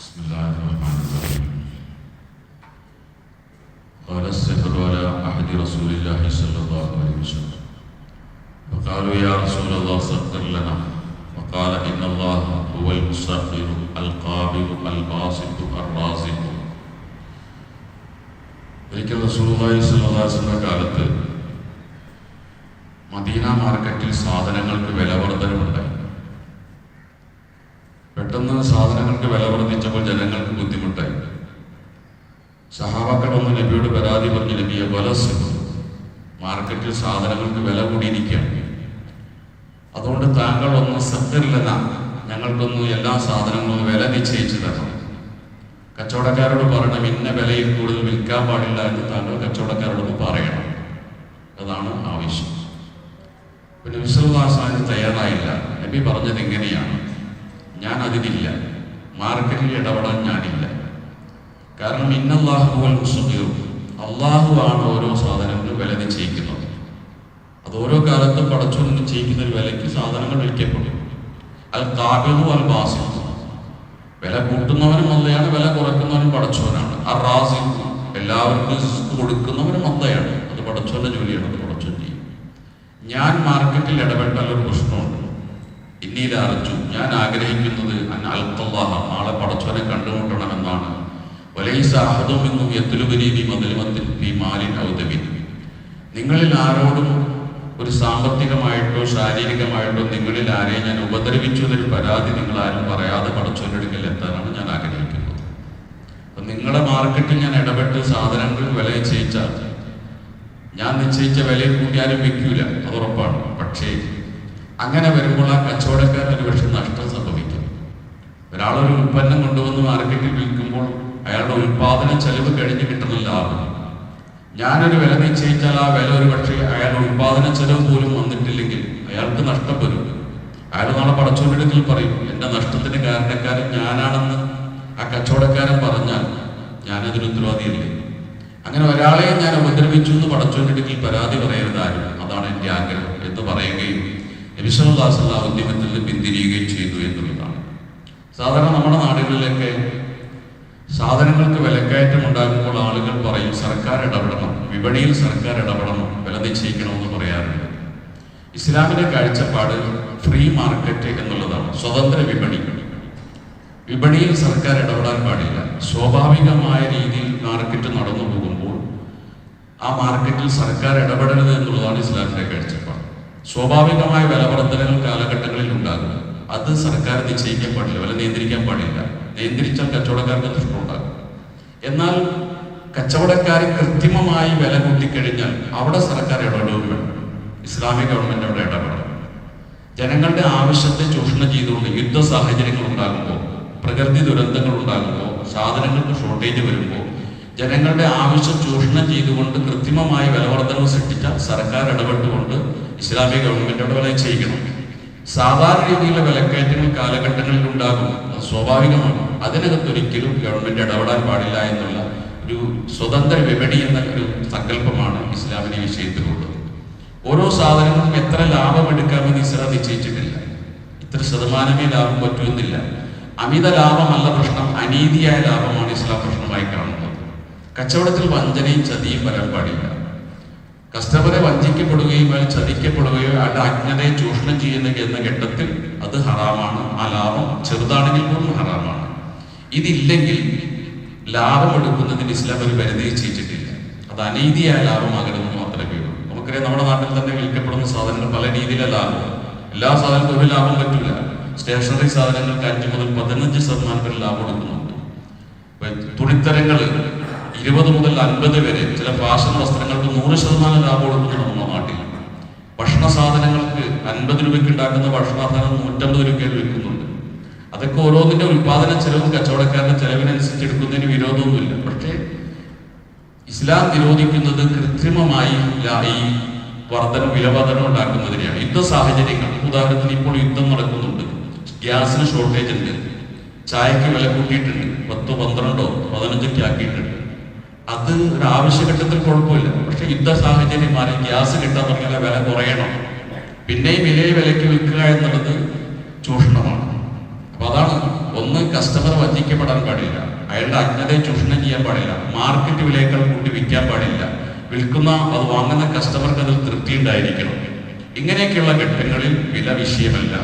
بسم الله الرحمن الرحيم. قال السحر على عهد رسول الله صلى الله عليه وسلم فقالوا يا رسول الله سخر لنا وقال إن الله هو المسخر القابض الباسط الرازق. ഒരിക്കൽ റസൂലുള്ളാഹി സ്വല്ലല്ലാഹു അലൈഹി വസല്ലം കാലത്ത് മദീന മാർക്കറ്റിൽ സാധനങ്ങൾക്ക് വില വർധനവുണ്ടായി. പെട്ടെന്ന് സാധനങ്ങൾക്ക് വില വർദ്ധിച്ചപ്പോൾ ജനങ്ങൾക്ക് ബുദ്ധിമുട്ടായി. സഹാബാക്കൾ വന്ന് നബിയോട് പരാതി പറഞ്ഞു, നബിയെ മാർക്കറ്റിൽ സാധനങ്ങൾക്ക് വില കൂടിയിരിക്കുകയാണ്, അതുകൊണ്ട് താങ്കൾ ഒന്ന് സഖറിലന, ഞങ്ങൾക്കൊന്ന് എല്ലാ സാധനങ്ങളും വില നിശ്ചയിച്ചു തരണം. കച്ചവടക്കാരോട് പറയണം, ഇന്ന വിലയിൽ കൂടുതൽ വിൽക്കാൻ പാടില്ല എന്ന് താങ്കൾ കച്ചവടക്കാരോടൊന്ന് പറയണം. അതാണ് ആവശ്യം. പിന്നെ വിശ്വാസം തയ്യാറായില്ല. നബി പറഞ്ഞത് ഇങ്ങനെയാണ്, ഞാൻ അതിനില്ല, മാർക്കറ്റിൽ ഇടപെടാൻ ഞാനില്ല. കാരണം ഇന്നല്ലാഹു ഹുവൽ മുസ്ഖിർ, അള്ളാഹു ആണ് ഓരോ സാധനങ്ങളും വില നിശ്ചയിക്കുന്നത്. അത് ഓരോ കാലത്തും പടച്ചു നിശ്ചയിക്കുന്ന ഒരു വിലയ്ക്ക് സാധനങ്ങൾ വിൽക്കപ്പെടും. അൽ ഖാബിദു അൽ ബാസിത്ത്, വില കൂട്ടുന്നവനും അള്ളയാണ്, വില കുറയ്ക്കുന്നവനും പടച്ചവനാണ്. അർ റാസിഖ്, എല്ലാവർക്കും റിസ്ക് കൊടുക്കുന്നവനും അള്ളയാണ്. അത് പടച്ചവന്റെ ജോലിയാണ്, അത് പടച്ചവൻ ചെയ്യും. ഞാൻ മാർക്കറ്റിൽ ഇടപെട്ടാൽ ഒരു പ്രശ്നമുണ്ട്. ഇന്നീല അറിച്ചു, ഞാൻ ആഗ്രഹിക്കുന്നത് അൽഖല്ലാഹ, നാളെ പടച്ചവനെ കണ്ടുമുട്ടണമെന്നാണ്. വലൈസ അഹദും മിൻകും യത്ലുബനി ബി മദ്ലിമത്തിൻ ഫീ മാലിൻ ഔ ദമിൻ. നിങ്ങളിൽ ആരോടും ഒരു സാമ്പത്തികമായിട്ടോ ശാരീരികമായിട്ടോ നിങ്ങളിൽ ആരെയും ഞാൻ ഉപദ്രവിച്ചു എന്നൊരു പരാതി നിങ്ങൾ ആരും പറയാതെ പടച്ചവന്റെ അടുക്കൽ എത്താനാണ് ഞാൻ ആഗ്രഹിക്കുന്നത്. അപ്പം നിങ്ങളുടെ മാർക്കറ്റിൽ ഞാൻ ഇടപെട്ട് സാധനങ്ങൾ വില നിശ്ചയിച്ചാൽ ഞാൻ നിശ്ചയിച്ച വിലയിൽ കൂട്ടിയാലും വിൽക്കൂല, അത് ഉറപ്പാണ്. പക്ഷേ അങ്ങനെ വരുമ്പോൾ ആ കച്ചവടക്കാരൻ ഒരു പക്ഷേ നഷ്ടം സംഭവിക്കും. ഒരാളൊരു ഉൽപ്പന്നം കൊണ്ടുവന്ന് മാർക്കറ്റിൽ വിൽക്കുമ്പോൾ അയാളുടെ ഉൽപാദന ചെലവ് കഴിഞ്ഞ് കിട്ടുന്ന ലാഭം, ഞാനൊരു വില നിശ്ചയിച്ചാൽ ആ വില ഒരു പക്ഷേ അയാളുടെ ഉൽപാദന ചെലവ് പോലും വന്നിട്ടില്ലെങ്കിൽ അയാൾക്ക് നഷ്ടപ്പെടും. അയാൾ നാളെ പടച്ചവന്റെ അടുക്കൽ പറയും, എന്റെ നഷ്ടത്തിന് കാരണക്കാരൻ ഞാനാണെന്ന് ആ കച്ചവടക്കാരൻ പറഞ്ഞാൽ ഞാനതിന് ഉത്തരവാദിയല്ലേ. അങ്ങനെ ഒരാളെയും ഞാൻ ഉപദ്രവിച്ചു എന്ന് പടച്ചവന്റെ അടുക്കൽ പരാതി പറയരുതാരും, അതാണ് എൻ്റെ ആഗ്രഹം എന്ന് പറയുകയും നബി സല്ലല്ലാഹു അലൈഹി വസല്ലം ഉദ്യമത്തിൽ നിന്ന് പിന്തിരിയുകയും ചെയ്തു എന്നുള്ളതാണ്. സാധാരണ നമ്മുടെ നാടുകളിലൊക്കെ സാധനങ്ങൾക്ക് വിലക്കയറ്റം ഉണ്ടാകുമ്പോൾ ആളുകൾ പറയും, സർക്കാർ ഇടപെടണം, വിപണിയിൽ സർക്കാർ ഇടപെടണം, വില നിശ്ചയിക്കണമെന്ന് പറയാറുണ്ട്. ഇസ്ലാമിന്റെ കാഴ്ചപ്പാട് ഫ്രീ മാർക്കറ്റ് എന്നുള്ളതാണ്, സ്വതന്ത്ര വിപണി. വിപണിയിൽ സർക്കാർ ഇടപെടാൻ പാടില്ല. സ്വാഭാവികമായ രീതിയിൽ മാർക്കറ്റ് നടന്നു പോകുമ്പോൾ ആ മാർക്കറ്റിൽ സർക്കാർ ഇടപെടരുത് എന്നുള്ളതാണ് ഇസ്ലാമിന്റെ കാഴ്ചപ്പാട്. സ്വാഭാവികമായ വിലവർദ്ധനകൾ കാലഘട്ടങ്ങളിൽ ഉണ്ടാകും, അത് സർക്കാർ നിശ്ചയിക്കാൻ പാടില്ല, വില നിയന്ത്രിക്കാൻ പാടില്ല. നിയന്ത്രിച്ചാൽ കച്ചവടക്കാർക്ക് നഷ്ടമുണ്ടാകും. എന്നാൽ കച്ചവടക്കാർ കൃത്രിമമായി വില കൂട്ടിക്കഴിഞ്ഞാൽ അവിടെ സർക്കാർ ഇടപെടുകയും വേണം. ഇസ്ലാമിക ഗവൺമെന്റ് അവിടെ ഇടപെടണം. ജനങ്ങളുടെ ആവശ്യത്തെ ചൂഷണം ചെയ്തുകൊണ്ട് യുദ്ധ സാഹചര്യങ്ങൾ ഉണ്ടാകുമ്പോൾ, പ്രകൃതി ദുരന്തങ്ങൾ ഉണ്ടാകുമ്പോൾ, സാധനങ്ങൾക്ക് ഷോർട്ടേജ് വരുമ്പോൾ ജനങ്ങളുടെ ആവശ്യം ചൂഷണം ചെയ്തുകൊണ്ട് കൃത്രിമമായ വിലവർദ്ധനവ് സൃഷ്ടിച്ചാൽ സർക്കാർ ഇടപെട്ടുകൊണ്ട് ഇസ്ലാമിക ഗവൺമെന്റ് അവിടെ വില നിശ്ചയിക്കണം. സാധാരണ രീതിയിലുള്ള വിലക്കയറ്റങ്ങൾ കാലഘട്ടങ്ങളിൽ ഉണ്ടാകും, അത് സ്വാഭാവികമാണ്. അതിനകത്തൊരിക്കലും ഗവൺമെന്റ് ഇടപെടാൻ പാടില്ല എന്നുള്ള ഒരു സ്വതന്ത്ര വിപണി എന്ന ഒരു സങ്കല്പമാണ് ഇസ്ലാമിന്റെ വിഷയത്തിലുള്ളത്. ഓരോ സാധനങ്ങൾക്കും എത്ര ലാഭം എടുക്കാമെന്ന് ഇസ്ലാം നിശ്ചയിച്ചിട്ടില്ല. ഇത്ര ശതമാനമേ ലാഭം പറ്റുമെന്നില്ല. അമിത ലാഭമല്ല പ്രശ്നം, അനീതിയായ ലാഭമാണ് ഇസ്ലാം പ്രശ്നമായി കാണുന്നത്. കച്ചവടത്തിൽ വഞ്ചനയും ചതിയും വരാൻ പാടില്ല. കസ്റ്റമറെ വഞ്ചിക്കപ്പെടുകയും അയാൾ ചതിക്കപ്പെടുകയോ അയാളുടെ അജ്ഞതയെ ചൂഷണം ചെയ്യുന്ന ഘട്ടത്തിൽ അത് ഹറാമാണ്. ആ ലാഭം ചെറുതാണെങ്കിൽ പോലും ഹറാമാണ്. ഇതില്ലെങ്കിൽ ലാഭം എടുക്കുന്നതിന് ഇസ്ലാം ഒരു പരിധി നിശ്ചയിച്ചിട്ടില്ല. അത് അനീതിയായ ലാഭമാകരുതെന്ന് മാത്രമേ ഉള്ളൂ. നമുക്കറിയാം, നമ്മുടെ നാട്ടിൽ തന്നെ വിൽക്കപ്പെടുന്ന സാധനങ്ങൾ പല രീതിയിലെ ലാഭം. എല്ലാ സാധനങ്ങൾക്കും ഒരു ലാഭം പറ്റില്ല. സ്റ്റേഷനറി സാധനങ്ങൾക്ക് 5 മുതൽ 15% വരെ ലാഭം എടുക്കുന്നുണ്ട്. തുണിത്തരങ്ങൾ 20 മുതൽ 50 വരെ, ചില ഫാഷൻ വസ്ത്രങ്ങൾക്ക് 100% ലാഭം കൊടുക്കുന്നുണ്ട് നമ്മുടെ നാട്ടിൽ. ഭക്ഷണ സാധനങ്ങൾക്ക് 50 രൂപയ്ക്ക് ഉണ്ടാക്കുന്ന ഭക്ഷണ സാധനം 150 രൂപയ്ക്ക് വിൽക്കുന്നുണ്ട്. അതൊക്കെ ഓരോന്നിന്റെ ഉൽപാദന ചെലവും കച്ചവടക്കാരുടെ ചെലവിനനുസരിച്ച് എടുക്കുന്നതിന് വിരോധമൊന്നുമില്ല. പക്ഷേ ഇസ്ലാം നിരോധിക്കുന്നത് കൃത്രിമമായി ഈ വിലവർദ്ധനം ഉണ്ടാക്കുന്നതിനെയാണ്. യുദ്ധ സാഹചര്യങ്ങൾ, ഉദാഹരണത്തിന് ഇപ്പോൾ യുദ്ധം നടക്കുന്നുണ്ട്, ഗ്യാസിന് ഷോർട്ടേജ് ഉണ്ട്, ചായക്ക് വില കൂട്ടിയിട്ടുണ്ട്, 10, 12, 15 ആക്കിയിട്ടുണ്ട്. അത് ഒരു ആവശ്യഘട്ടത്തിൽ കുഴപ്പമില്ല. പക്ഷെ യുദ്ധ സാഹചര്യം മാറി ഗ്യാസ് കിട്ടാൻ തുടങ്ങിയാൽ വില കുറയണം. പിന്നെയും വിലയ്ക്ക് വിൽക്കുക എന്നുള്ളത് ചൂഷണമാണ്. അപ്പൊ അതാണ് ഒന്ന്, കസ്റ്റമർ വഞ്ചിക്കപ്പെടാൻ പാടില്ല, അയാളുടെ അജ്ഞതയെ ചൂഷണം ചെയ്യാൻ പാടില്ല, മാർക്കറ്റ് വിലയേക്കാൾ കൂട്ടി വിൽക്കാൻ പാടില്ല, വിൽക്കുന്ന അത് വാങ്ങുന്ന കസ്റ്റമർക്ക് അതിൽ തൃപ്തി ഉണ്ടായിരിക്കണം. ഇങ്ങനെയൊക്കെയുള്ള ഘട്ടങ്ങളിൽ വില വിഷയമല്ല,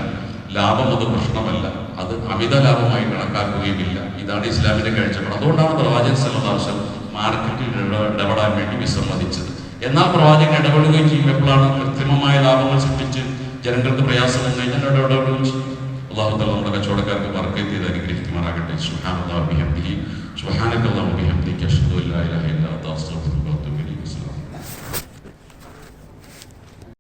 ലാഭം അത് പ്രശ്നമല്ല, അത് അമിത ലാഭമായി കണക്കാക്കുകയുമില്ല. ഇതാണ് ഇസ്ലാമിന്റെ കാഴ്ചപ്പാട്. അതുകൊണ്ടാണ് പ്രവാചകൻ സല്ലല്ലാഹു അലൈഹി വസല്ലം മാർക്കറ്റിൽ ഇടപെടാൻ വേണ്ടി വിസമ്മതിച്ചത്. എന്നാൽ പ്രവാചകൻ ഇടപെടുകയും ചെയ്യും. എപ്പോഴാണ് കൃത്രിമമായ ലാഭങ്ങൾ സൃഷ്ടിച്ച് ജനങ്ങൾക്ക് പ്രയാസം വന്നു കഴിഞ്ഞാൽ ഇടപെടുകയും ചെയ്യും. അല്ലാഹു തആല നമ്മുടെ കച്ചവടക്കാർക്ക് ബർക്കത്ത് ചെയ്ത് അനുഗ്രഹിക്കുമാറാകട്ടെ. സുബ്ഹാനല്ലാഹി വബിഹംദിഹി സുബ്ഹാനകല്ലാഹു വബിഹംദിക അഷ്ഹദു അല്ലാ ഇലാഹ ഇല്ലാ അൻത അസ്തഗ്ഫിറുക